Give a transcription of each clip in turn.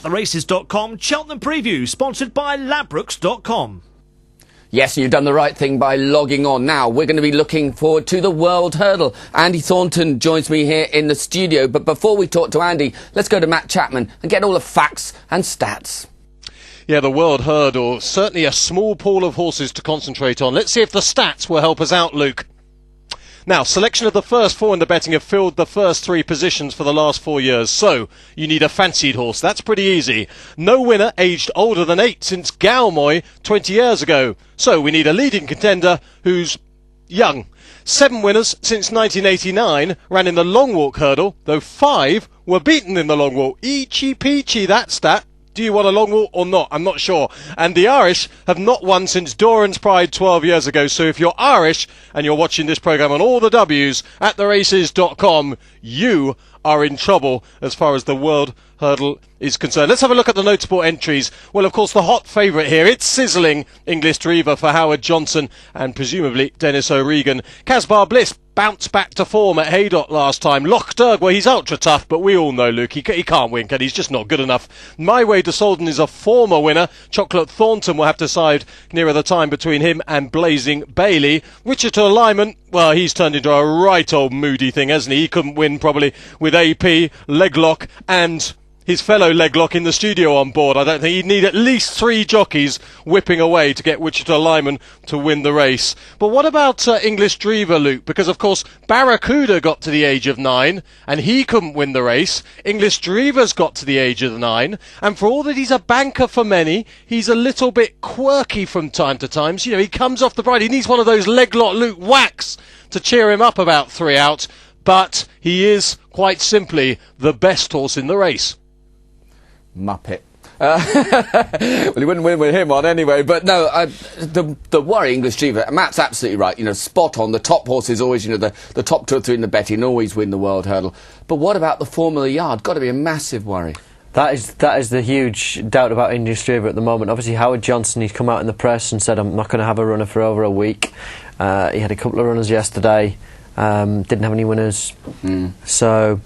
Races.com Cheltenham Preview, sponsored by LADBROKES.com. Yes, you've done the right thing by logging on. Now, we're going to be looking forward to the World Hurdle. Andy Thornton joins me here in the studio. But before we talk to Andy, let's go to Matt Chapman and get all the facts and stats. Yeah, the World Hurdle, certainly a small pool of horses to concentrate on. Let's see if the stats will help us out, Luke. Now, selection of the first four in the betting have filled the first three positions for the last 4 years. So, you need a fancied horse. That's pretty easy. No winner aged older than 8 since Galmoy 20 years ago. So, we need a leading contender who's young. 7 winners since 1989 ran in the long walk hurdle, though 5 were beaten in the long walk. Eechy peachy, that stat. Do you want a long walk or not? I'm not sure. And the Irish have not won since Doran's Pride 12 years ago. So if you're Irish and you're watching this programme on all the W's at theraces.com, you are in trouble as far as the World Hurdle is concerned. Let's have a look at the notable entries. Well, of course, the hot favourite here, it's sizzling Inglis Drever for Howard Johnson and presumably Dennis O'Regan. Casbar Bliss bounced back to form at Haydock last time. Lough Derg, well, he's ultra tough, but we all know, Luke, he can't win, can he? He's just not good enough. My Way to Solden is a former winner. Chocolate Thornton will have to decide nearer the time between him and Blazing Bailey. Richard Lyman, well, he's turned into a right old moody thing, hasn't he? He couldn't win probably with AP, Leglock and his fellow Leglock in the studio on board. I don't think he'd need at least 3 jockeys whipping away to get Wichita Lyman to win the race. But what about Inglis Drever, Luke? Because, of course, Barracuda got to the age of 9 and he couldn't win the race. Inglis Drever's got to the age of 9. And for all that he's a banker for many, he's a little bit quirky from time to time. So, you know, he comes off the bride. He needs one of those Leglock Luke whacks to cheer him up about 3 out. But he is, quite simply, the best horse in the race. Muppet. Well, he wouldn't win with him on anyway, but no, the worry, Inglis Drever, Matt's absolutely right, you know, spot on. The top horses always, you know, the top 2 or 3 in the betting always win the World Hurdle. But what about the Formula Yard? Got to be a massive worry. That is the huge doubt about Inglis Drever at the moment. Obviously, Howard Johnson, he's come out in the press and said, I'm not going to have a runner for over a week. He had a couple of runners yesterday. Didn't have any winners. So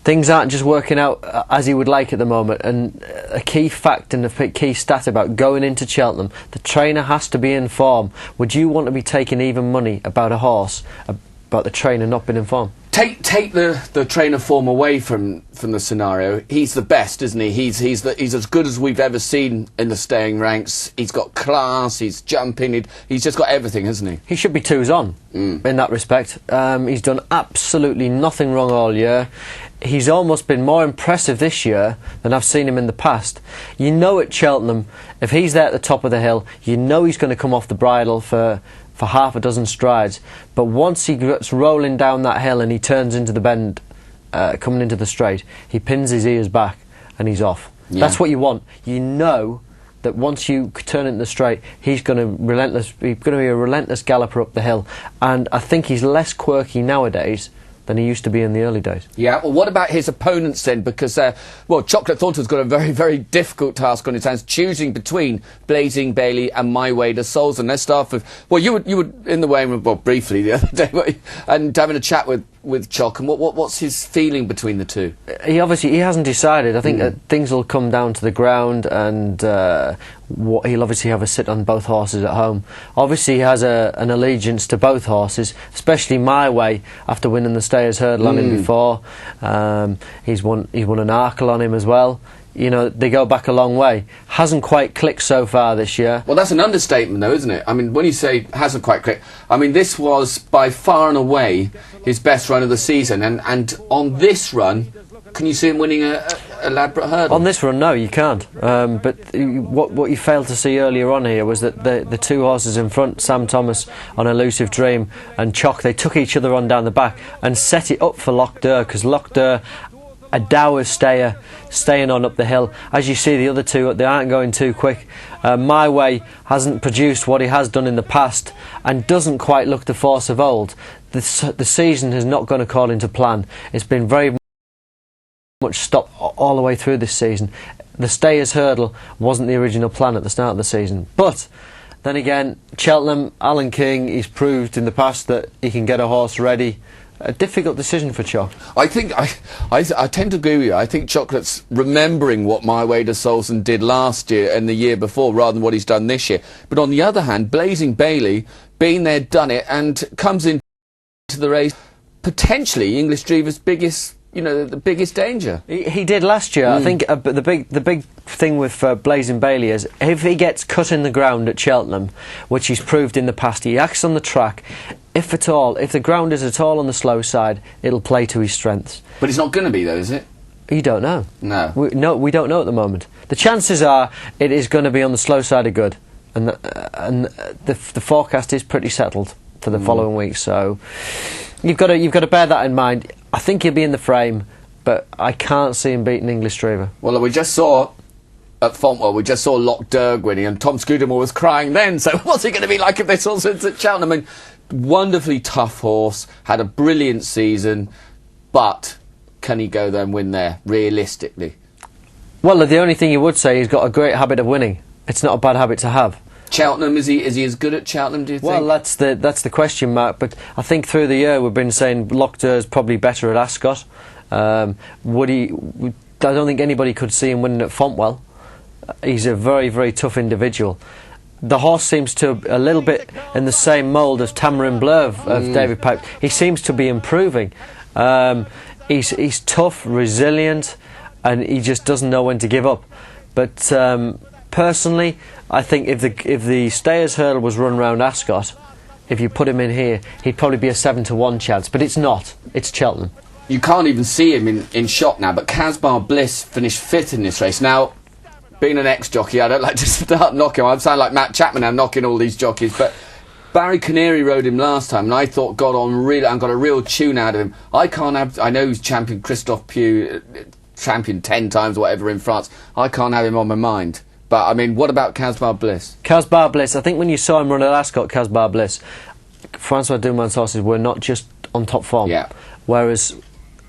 things aren't just working out as he would like at the moment. And a key fact and a key stat about going into Cheltenham, the trainer has to be in form. Would you want to be taking even money about a horse, about the trainer not being in form? Take the trainer form away from the scenario. He's the best, isn't he? He's as good as we've ever seen in the staying ranks. He's got class, he's jumping, he's just got everything, hasn't he? He should be 2s on in that respect. He's done absolutely nothing wrong all year. He's almost been more impressive this year than I've seen him in the past. You know at Cheltenham, if he's there at the top of the hill, you know he's going to come off the bridle for half a dozen strides, but once he gets rolling down that hill and he turns into the bend, coming into the straight, he pins his ears back and he's off. Yeah. That's what you want. You know that once you turn into the straight, he's going to be a relentless galloper up the hill, and I think he's less quirky nowadays than he used to be in the early days. Yeah, well, what about his opponents then? Because, well, Chocolate Thornton's got a very, very difficult task on his hands, choosing between Blazing Bailey and My Way to Solden. Let's start with, well, you were in the way, well, briefly the other day, and having a chat with Choc, and what's his feeling between the two? He hasn't decided. I think that things will come down to the ground, and he'll obviously have a sit on both horses at home. Obviously he has an allegiance to both horses, especially My Way after winning the Stayers Hurdle on him before. He's won an Arkle on him as well. You know, they go back a long way. Hasn't quite clicked so far this year. Well, that's an understatement, though, isn't it? I mean, when you say hasn't quite clicked, I mean, this was by far and away his best run of the season. And on this run, can you see him winning a Ladbroke Hurdle? On this run, no, you can't. But what you failed to see earlier on here was that the 2 horses in front, Sam Thomas on Elusive Dream and Choc, they took each other on down the back and set it up for Lough Derg, because Lough Derg, a dour stayer, staying on up the hill. As you see, the other 2, they aren't going too quick. My Way hasn't produced what he has done in the past and doesn't quite look the force of old. The season has not gone according to plan. It's been very much stopped all the way through this season. The Stayers Hurdle wasn't the original plan at the start of the season. But then again, Cheltenham, Alan King, he's proved in the past that he can get a horse ready a difficult decision for Choc. I think I tend to agree with you. I think Chocolate's remembering what My Way to Solson did last year and the year before rather than what he's done this year. But on the other hand, Blazing Bailey, been there, done it, and comes into the race potentially Inglis Drever's biggest, the biggest danger. He did last year. I think the big thing with Blazing Bailey is if he gets cut in the ground at Cheltenham, which he's proved in the past, he acts on the track. If the ground is at all on the slow side, it'll play to his strengths. But it's not going to be, though, is it? You don't know. No. We don't know at the moment. The chances are it is going to be on the slow side of good, and the forecast is pretty settled for the following week. So you've got to bear that in mind. I think he'll be in the frame, but I can't see him beating Inglis Drever. Well, we just saw at Fontwell, we just saw Lough Derg winning, and Tom Scudamore was crying then. So what's he going to be like if this all sits at Cheltenham? I mean, wonderfully tough horse, had a brilliant season, but can he go there and win there realistically? Well, the only thing you would say, he's got a great habit of winning. It's not a bad habit to have. Cheltenham, is he as good at Cheltenham, do you think? Well, that's the question mark, but I think through the year we've been saying Lough Derg's probably better at Ascot. I don't think anybody could see him winning at Fontwell. He's a very, very tough individual. The horse seems to a little bit in the same mould as Tamarin Bleu of David Pipe. He seems to be improving. He's tough, resilient, and he just doesn't know when to give up. But personally, I think if the Stayers Hurdle was run round Ascot, if you put him in here, he'd probably be a 7-to-1 chance. But it's not. It's Cheltenham. You can't even see him in shot now, but Casbar Bliss finished 5th in this race. Now, being an ex-jockey, I don't like to start knocking him. I sound like Matt Chapman now, knocking all these jockeys, but Barry Canary rode him last time, and I thought got a real tune out of him. I know he's champion Christophe Pugh, champion 10 times or whatever in France. I can't have him on my mind. But, I mean, what about Casbar Bliss? Casbar Bliss, I think when you saw him run at Ascot, Casbar Bliss, Francois Dumont's horses were not just on top form. Yeah. Whereas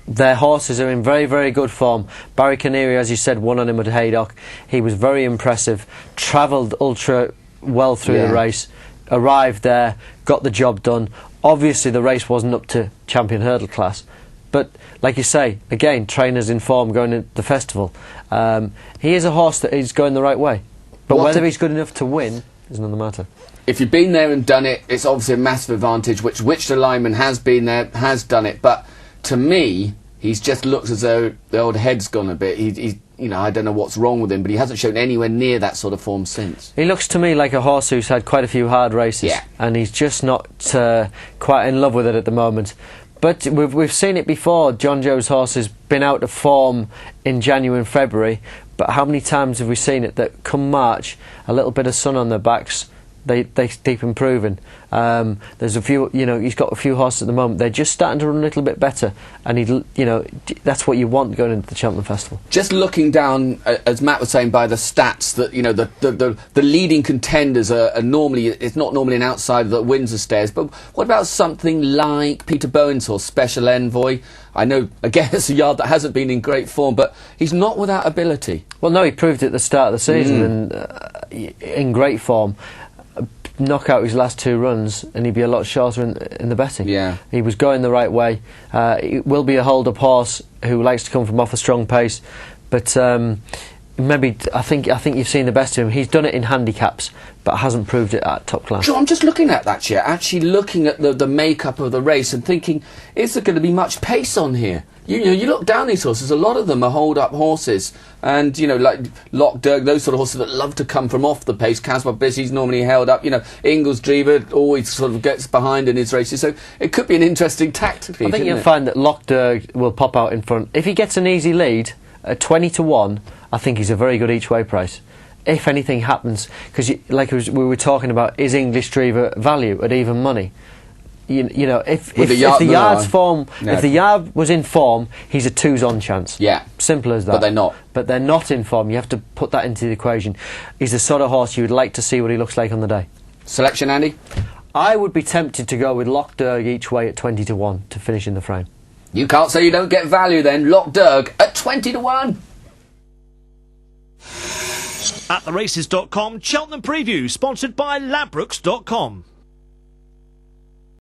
their horses are in very, very good form. Barry Canary, as you said, won on him at Haydock. He was very impressive, travelled ultra well through the race, arrived there, got the job done. Obviously the race wasn't up to champion hurdle class, but like you say, again, trainers in form going into the festival. He is a horse that is going the right way, but whether he's good enough to win is another matter. If you've been there and done it, it's obviously a massive advantage, which the lineman has been there, has done it, but to me, he's just looks as though the old head's gone a bit. He's I don't know what's wrong with him, but he hasn't shown anywhere near that sort of form since. He looks to me like a horse who's had quite a few hard races, and he's just not quite in love with it at the moment. But we've seen it before. John Joe's horse has been out of form in January and February, but how many times have we seen it that come March, a little bit of sun on their backs, they keep improving. There's a few, he's got a few horses at the moment. They're just starting to run a little bit better, and that's what you want going into the Cheltenham Festival. Just looking down, as Matt was saying, by the stats, that the leading contenders are normally, it's not normally an outsider that wins the Stairs. But what about something like Peter Bowen's horse, Special Envoy? I know, again, it's a yard that hasn't been in great form, but he's not without ability. Well, no, he proved it at the start of the season, and in great form. Knock out his last 2 runs and he'd be a lot shorter in the betting. Yeah. He was going the right way. He will be a hold-up horse who likes to come from off a strong pace, but maybe I think you've seen the best of him. He's done it in handicaps, but hasn't proved it at top class. Sure, I'm just looking at that here, actually looking at the makeup of the race and thinking, is there going to be much pace on here? You look down these horses, a lot of them are hold-up horses, and like Lough Derg, those sort of horses that love to come from off the pace. Casbar Bliss, he's normally held up. Inglis Drever always sort of gets behind in his races, so it could be an interesting tactic. I think you'll find that Lough Derg will pop out in front. If he gets an easy lead at 20-1, I think he's a very good each-way price. If anything happens, because like we were talking about, is Inglis Drever value at even money? If the yard was in form, he's a 2s-on chance. Yeah. Simple as that. But they're not. But they're not in form. You have to put that into the equation. He's the sort of horse you would like to see what he looks like on the day. Selection, Andy? I would be tempted to go with Lough Derg each way at 20-1 to finish in the frame. You can't say you don't get value then. Lough Derg at 20-1. At theraces.com, Cheltenham Preview, sponsored by LADBROKES.com.